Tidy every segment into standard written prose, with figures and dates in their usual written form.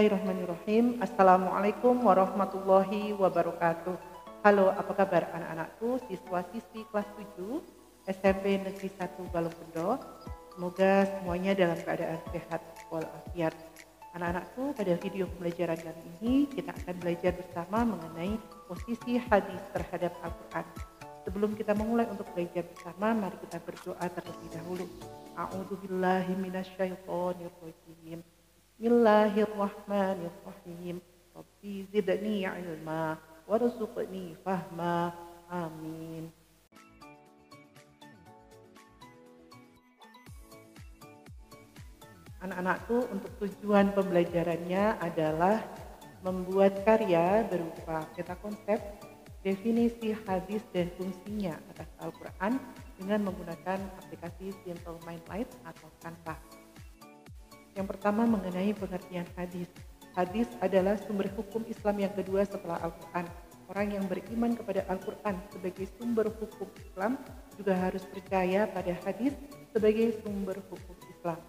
Bismillahirrahmanirrahim. Assalamualaikum warahmatullahi wabarakatuh. Halo, apa kabar anak-anakku, siswa-siswi kelas 7 SMP Negeri 1 Balongbendo. Semoga semuanya dalam keadaan sehat walafiat. Anak-anakku, pada video pembelajaran kali ini kita akan belajar bersama mengenai posisi hadis terhadap Al-Quran. Sebelum kita memulai untuk belajar bersama, mari kita berdoa terlebih dahulu. A'udzubillahi minasyaitonirrajim. Bismillahirrahmanirrahim. Rabbi zidni ilma warzuqni fahma. Amin. Anak-anakku, untuk tujuan pembelajarannya adalah membuat karya berupa peta konsep, definisi hadis dan fungsinya atas Al-Quran dengan menggunakan aplikasi Simple Mind Light atau Canva. Yang pertama mengenai pengertian hadis. Hadis adalah sumber hukum Islam yang kedua setelah Al-Quran. Orang yang beriman kepada Al-Quran sebagai sumber hukum Islam juga harus percaya pada hadis sebagai sumber hukum Islam.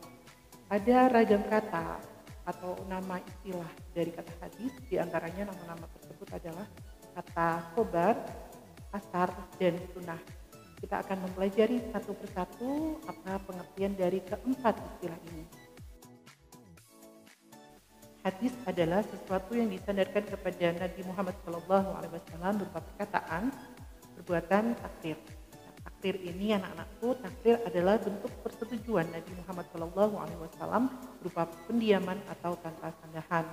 Ada ragam kata atau nama istilah dari kata hadis, diantaranya nama-nama tersebut adalah kata khobar, asar, dan sunnah. Kita akan mempelajari satu persatu apa pengertian dari keempat istilah ini. Hadis adalah sesuatu yang disandarkan kepada Nabi Muhammad SAW berupa perkataan, perbuatan, takrir. Takrir ini anak-anakku, takrir adalah bentuk persetujuan Nabi Muhammad SAW berupa pendiaman atau tanpa sanggahan.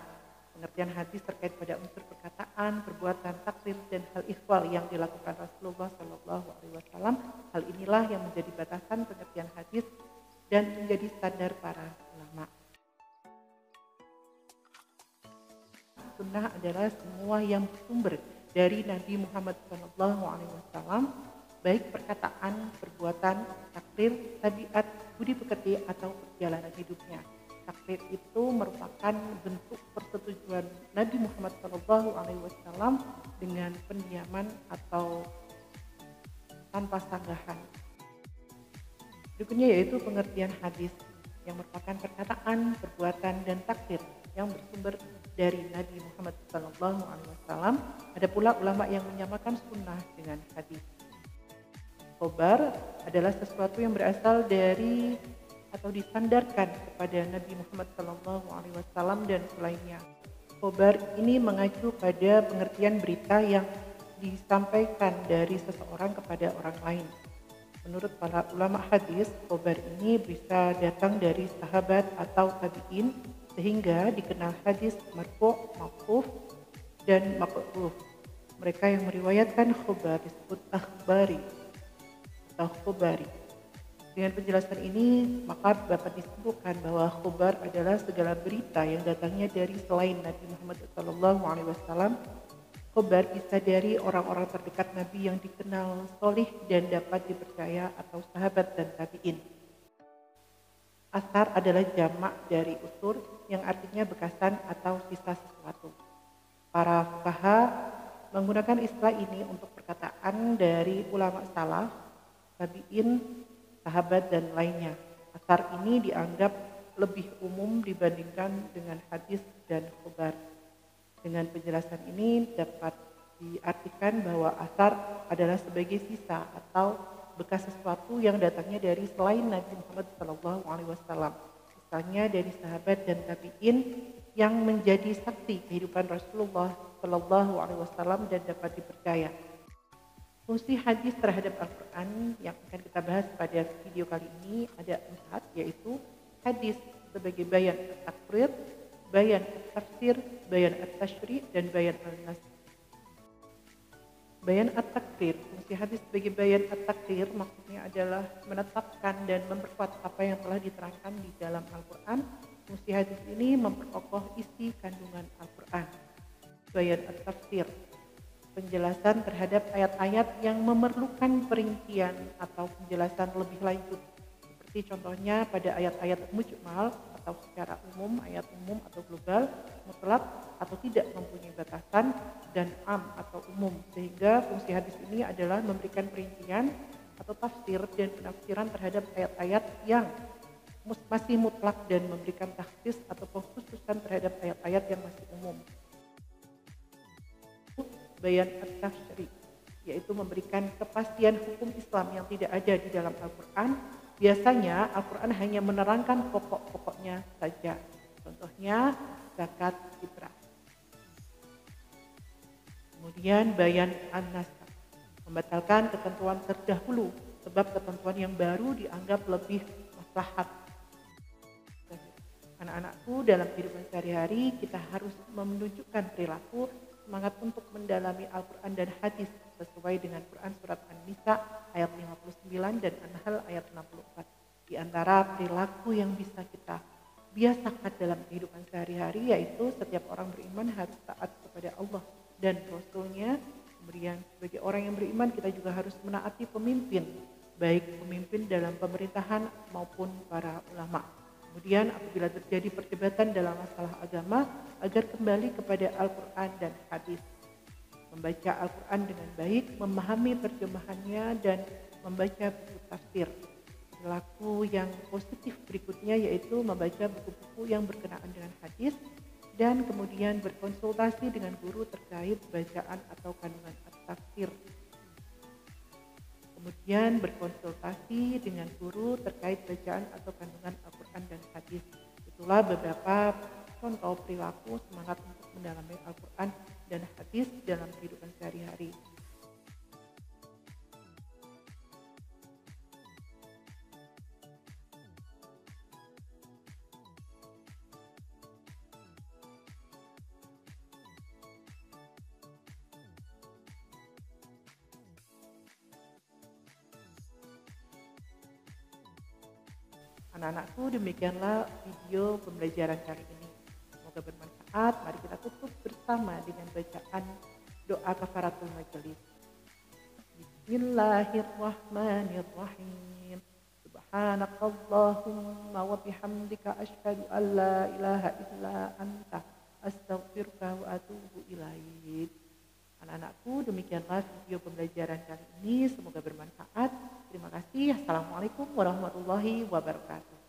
Pengertian hadis terkait pada unsur perkataan, perbuatan, takrir, dan hal ikhwal yang dilakukan Rasulullah SAW. Hal inilah yang menjadi batasan pengertian hadis dan menjadi standar para ulama. Sunnah adalah semua yang bersumber dari Nabi Muhammad SAW, baik perkataan, perbuatan, takrir, tabiat, budi pekerti, atau perjalanan hidupnya. Takrir itu merupakan bentuk persetujuan Nabi Muhammad SAW dengan pendiaman atau tanpa sanggahan. Berikutnya yaitu pengertian hadis yang merupakan perkataan, perbuatan, dan takrir yang bersumber dari Nabi Muhammad SAW. Ada pula ulama yang menyamakan sunnah dengan hadis. Khobar adalah sesuatu yang berasal dari atau disandarkan kepada Nabi Muhammad SAW dan selainnya. Khobar ini mengacu pada pengertian berita yang disampaikan dari seseorang kepada orang lain. Menurut para ulama hadis, khobar ini bisa datang dari sahabat atau tabi'in, sehingga dikenal hadis marfu', mauquf, dan maqtuf. Mereka yang meriwayatkan khobar disebut akhbari atau khobari. Dengan penjelasan ini, maka dapat disimpulkan bahwa khobar adalah segala berita yang datangnya dari selain Nabi Muhammad SAW. Khobar bisa dari orang-orang terdekat Nabi yang dikenal solih dan dapat dipercaya atau sahabat dan tabi'in. Asar adalah jamak dari usur yang artinya bekasan atau sisa sesuatu. Para fuqaha menggunakan istilah ini untuk perkataan dari ulama salaf, tabi'in, sahabat, dan lainnya. Asar ini dianggap lebih umum dibandingkan dengan hadis dan khobar. Dengan penjelasan ini dapat diartikan bahwa asar adalah sebagai sisa atau bekas sesuatu yang datangnya dari selain Nabi Muhammad SAW. Misalnya dari sahabat dan tabi'in yang menjadi saksi kehidupan Rasulullah SAW dan dapat dipercaya. Fungsi hadis terhadap Al-Quran yang akan kita bahas pada video kali ini ada 4, yaitu hadis sebagai bayan at-takrir, bayan at-tafsir, bayan at-tashri', dan bayan al-nas. Bayan at-takrir, fungsi hadis sebagai bayan at-takrir maksudnya adalah menetapkan dan memperkuat apa yang telah diterangkan di dalam Al-Quran. Fungsi hadis ini memperkokoh isi kandungan Al-Quran. Bayan at-tafsir, penjelasan terhadap ayat-ayat yang memerlukan perincian atau penjelasan lebih lanjut. Seperti contohnya pada ayat-ayat mujmal atau secara umum, ayat umum atau global, mutlak atau tidak mempunyai batasan, dan am atau umum. Sehingga fungsi hadis ini adalah memberikan perincian atau tafsir dan penafsiran terhadap ayat-ayat yang masih mutlak dan memberikan takhsis atau pengkhususan terhadap ayat-ayat yang masih umum. Bayan at-tafsiri, yaitu memberikan kepastian hukum Islam yang tidak ada di dalam Al-Quran. Biasanya Al-Quran hanya menerangkan pokok-pokoknya saja. Contohnya zakat fitrah. Kemudian bayan an-nasakh, membatalkan ketentuan terdahulu sebab ketentuan yang baru dianggap lebih maslahat. Anak-anakku, dalam kehidupan sehari-hari kita harus menunjukkan perilaku semangat untuk mendalami Al-Quran dan hadis sesuai dengan Quran surat An-Nisa ayat 59 dan An-Nahl ayat 64. Di antara perilaku yang bisa kita biasakan dalam kehidupan sehari-hari yaitu setiap orang beriman harus taat kepada Allah dan Rasul-Nya. Kemudian sebagai orang yang beriman kita juga harus menaati pemimpin, baik pemimpin dalam pemerintahan maupun para ulama. Kemudian apabila terjadi perdebatan dalam masalah agama, agar kembali kepada Al-Quran dan hadis. Membaca Al-Quran dengan baik, memahami terjemahannya, dan membaca buku tafsir. Perilaku yang positif berikutnya yaitu membaca buku-buku yang berkenaan dengan hadis, dan kemudian berkonsultasi dengan guru terkait bacaan atau kandungan tafsir. Kemudian berkonsultasi dengan guru terkait bacaan atau kandungan Al-Quran dan hadis. Itulah beberapa contoh perilaku semangat untuk mendalami Al-Quran dan hadis dalam kehidupan sehari-hari. Anak-anakku, demikianlah video pembelajaran kali ini. Semoga bermanfaat. Mari kita tutup bersama dengan bacaan doa kafaratul majelis. Bismillahirrahmanirrahim. Subhanakallahumma wa bihamdika asyhadu an la ilaha illa anta astaghfiruka wa atubu ilaik. Anak-anakku, demikianlah video pembelajaran kali ini. Semoga bermanfaat. Terima kasih. Assalamualaikum warahmatullahi wabarakatuh.